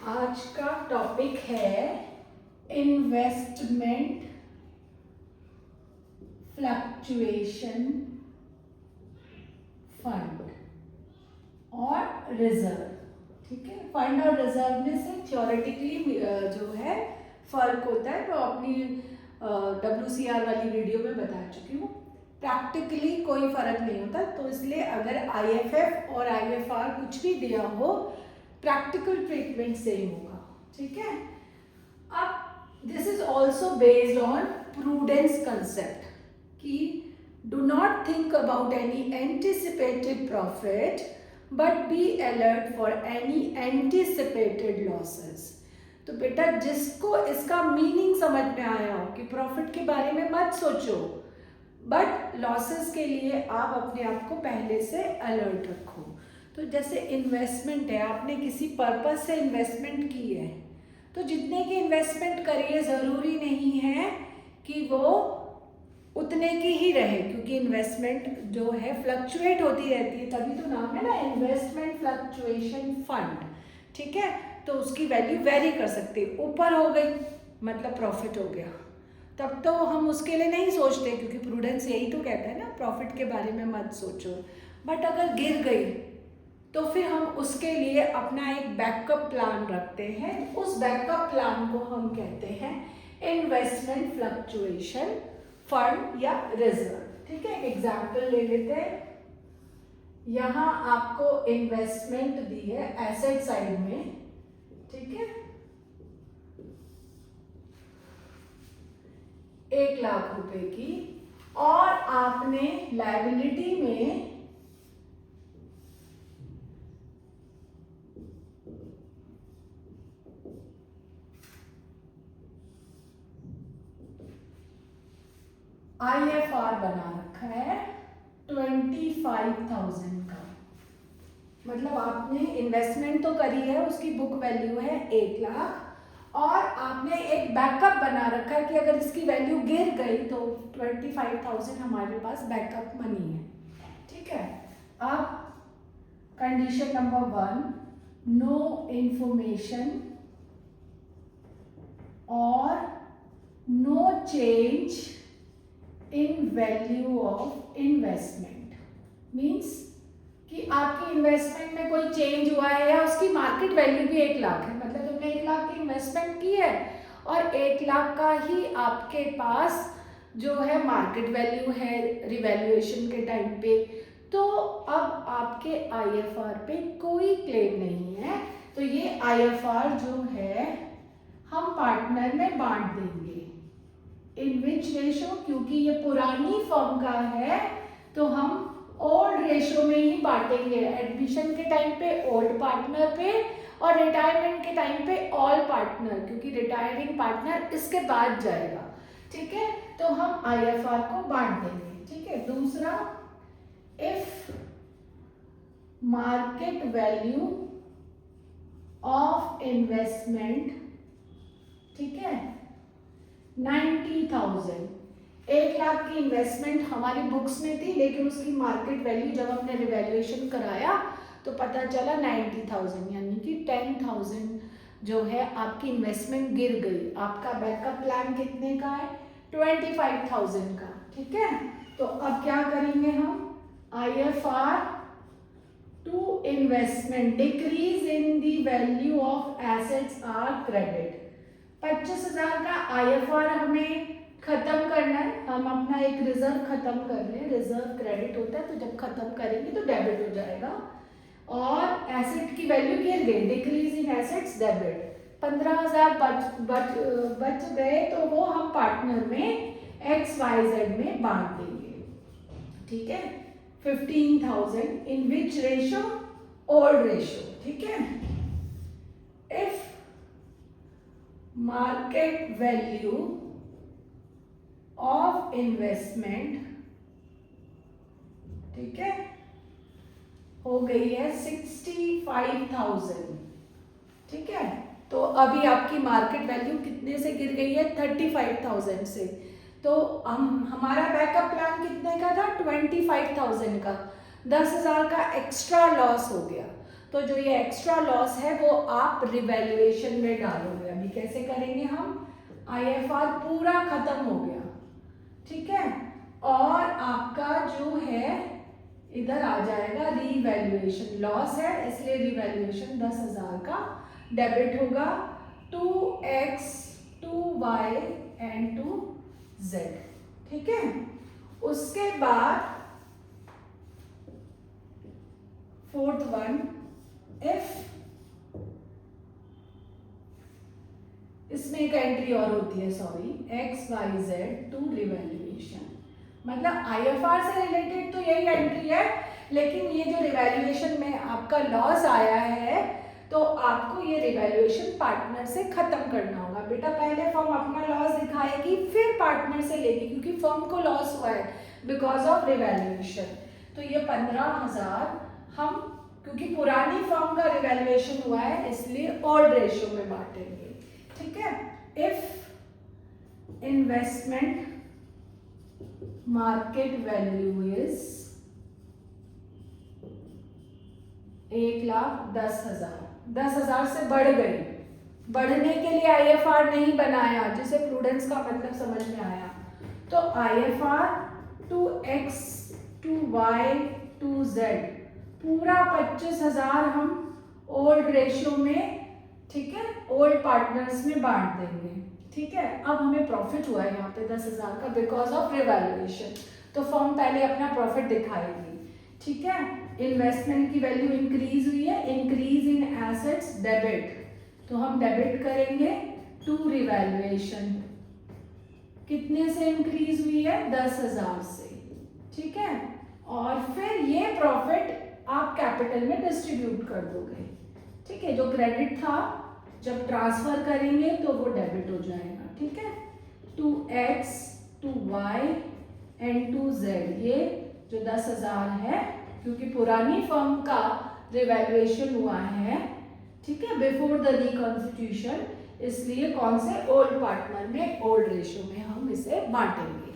आज का टॉपिक है इन्वेस्टमेंट फ्लक्चुएशन फंड और रिजर्व। ठीक है, फंड और रिजर्व में से थ्योरेटिकली जो है फर्क होता है, तो अपनी WCR वाली वीडियो में बता चुकी हूँ। प्रैक्टिकली कोई फर्क नहीं होता, तो इसलिए अगर IFF और IFR कुछ भी दिया हो, प्रैक्टिकल ट्रीटमेंट सेम होगा। ठीक है, अब this is also based on prudence concept कि do not think about any anticipated profit but be alert for any anticipated losses. तो बेटा जिसको इसका मीनिंग समझ में आया हो कि प्रॉफिट के बारे में मत सोचो, बट लॉसेस के लिए आप अपने आप को पहले से अलर्ट रखो। तो जैसे इन्वेस्टमेंट है, आपने किसी पर्पस से इन्वेस्टमेंट की है, तो जितने की इन्वेस्टमेंट करिए ज़रूरी नहीं है कि वो उतने की ही रहे, क्योंकि इन्वेस्टमेंट जो है फ्लक्चुएट होती रहती है, तभी तो नाम है ना इन्वेस्टमेंट फ्लक्चुएशन फंड। ठीक है, तो उसकी वैल्यू वेरी कर सकती है, ऊपर हो गई मतलब प्रॉफिट हो गया, तब तो हम उसके लिए नहीं सोचते, क्योंकि प्रूडेंस यही तो कहता है ना प्रॉफिट के बारे में मत सोचो। बट अगर गिर गई तो फिर हम उसके लिए अपना एक बैकअप प्लान रखते हैं, उस बैकअप प्लान को हम कहते हैं इन्वेस्टमेंट फ्लक्चुएशन फंड या रिजर्व। ठीक है, एक एग्जाम्पल ले लेते हैं। यहाँ आपको इन्वेस्टमेंट दी है एसेट साइड में, ठीक है, 1 लाख रुपए की, और आपने लायबिलिटी में IFR बना रखा है 25,000 का। मतलब आपने इन्वेस्टमेंट तो करी है, उसकी बुक वैल्यू है 1 लाख, और आपने एक बैकअप बना रखा है कि अगर इसकी वैल्यू गिर गई तो 25,000 हमारे पास बैकअप मनी है। ठीक है, अब कंडीशन नंबर 1, नो इंफॉर्मेशन और no change in value of investment. Means कि आपकी इन्वेस्टमेंट में कोई चेंज हुआ है या उसकी मार्केट वैल्यू भी 1 लाख है, मतलब तुमने 1 लाख की इन्वेस्टमेंट की है और 1 लाख का ही आपके पास जो है मार्केट वैल्यू है रिवैल्यूएशन के टाइम पे, तो अब आपके IFR पे कोई क्लेम नहीं है। तो ये IFR जो है हम पार्टनर में बांट देंगे। इन विच रेशो, क्योंकि ये पुरानी फर्म का है तो हम ओल्ड रेशो में ही बांटेंगे। एडमिशन के टाइम पे ओल्ड पार्टनर पे और रिटायरमेंट के टाइम पे ऑल पार्टनर, क्योंकि रिटायरिंग पार्टनर इसके बाद जाएगा। ठीक है, तो हम IFR को बांट देंगे। ठीक है, दूसरा, if market value of investment, ठीक है, 90,000, 1 लाख की इन्वेस्टमेंट हमारी बुक्स में थी, लेकिन उसकी मार्केट वैल्यू जब हमने रिवैल्यूएशन कराया तो पता चला 90,000, यानी कि 10,000 जो है आपकी इन्वेस्टमेंट गिर गई। आपका बैकअप प्लान कितने का है? 25,000 का। ठीक है, तो अब क्या करेंगे हम? IFR to investment decrease in the value of assets are credit. 25,000 का IFR हमें खत्म करना है, हम अपना एक रिजर्व खत्म कर रहे हैं। रिजर्व क्रेडिट होता है, तो जब खत्म करेंगे तो डेबिट हो जाएगा, और एसेट की वैल्यू गिर गई, डिक्रीज इन एसेट्स डेबिट। 15,000 बच गए, तो वो हम पार्टनर में XYZ में बांट देंगे। ठीक है, 15,000 इन विच रेशो? Old ratio. ठीक है, if market value of investment, ठीक है, हो गई है 65,000। ठीक है, तो अभी आपकी मार्केट वैल्यू कितने से गिर गई है? 35,000 से। तो हमारा बैकअप प्लान कितने का था? 25,000 का। 10,000 का एक्स्ट्रा लॉस हो गया, तो जो ये एक्स्ट्रा लॉस है वो आप रिवैल्यूएशन में डालोगे। अभी कैसे करेंगे हम, IFR पूरा खत्म हो गया, ठीक है, और आपका जो है इधर आ जाएगा रिवैल्यूएशन, लॉस है इसलिए रिवैल्यूएशन 10,000 का डेबिट होगा to x to y and to z, ठीक है। उसके बाद फोर्थ वन, इफ इसमें एक एंट्री और होती है, sorry, x y z to revaluation, मतलब IFR से रिलेटेड तो यही एंट्री है, लेकिन ये जो रिवैल्यूएशन में आपका लॉस आया है तो आपको ये रिवैल्यूएशन पार्टनर से खत्म करना होगा। बेटा पहले फर्म अपना लॉस दिखाएगी फिर पार्टनर से लेगी, क्योंकि फर्म को लॉस हुआ है बिकॉज ऑफ रिवैल्यूएशन। तो ये 15,000 हम, क्योंकि पुरानी फर्म का रिवैल्यूएशन हुआ है इसलिए ओल्ड रेशियो में बांटेंगे, ठीक है। If investment market value is 1,10,000, 10,000 से बढ़ गई, बढ़ने के लिए IFR नहीं बनाया, जिसे प्रूडेंस का मतलब समझ में आया, तो IFR to x to y to z पूरा 25,000 हम ओल्ड रेशियो में, ठीक है, ओल्ड पार्टनर्स में बांट देंगे, ठीक है। अब हमें प्रॉफिट हुआ है यहाँ पे 10,000 का बिकॉज ऑफ रिवैल्यूएशन, तो फर्म पहले अपना प्रॉफिट दिखाएगी, ठीक है। इन्वेस्टमेंट की वैल्यू इंक्रीज हुई है, इंक्रीज इन एसेट्स डेबिट, तो हम डेबिट करेंगे टू रिवैल्यूएशन, कितने से इंक्रीज हुई है, 10,000 से, ठीक है। और फिर ये प्रॉफिट आप कैपिटल में डिस्ट्रीब्यूट कर दोगे, ठीक है। जो क्रेडिट था जब ट्रांसफर करेंगे तो वो डेबिट हो जाएगा, ठीक है। To x to y and to z, ये जो 10,000 है क्योंकि पुरानी फर्म का रिवैल्यूएशन हुआ है, ठीक है, बिफोर द रिकॉन्स्टिट्यूशन, इसलिए कौन से ओल्ड पार्टनर में, ओल्ड रेशियो में हम इसे बांटेंगे।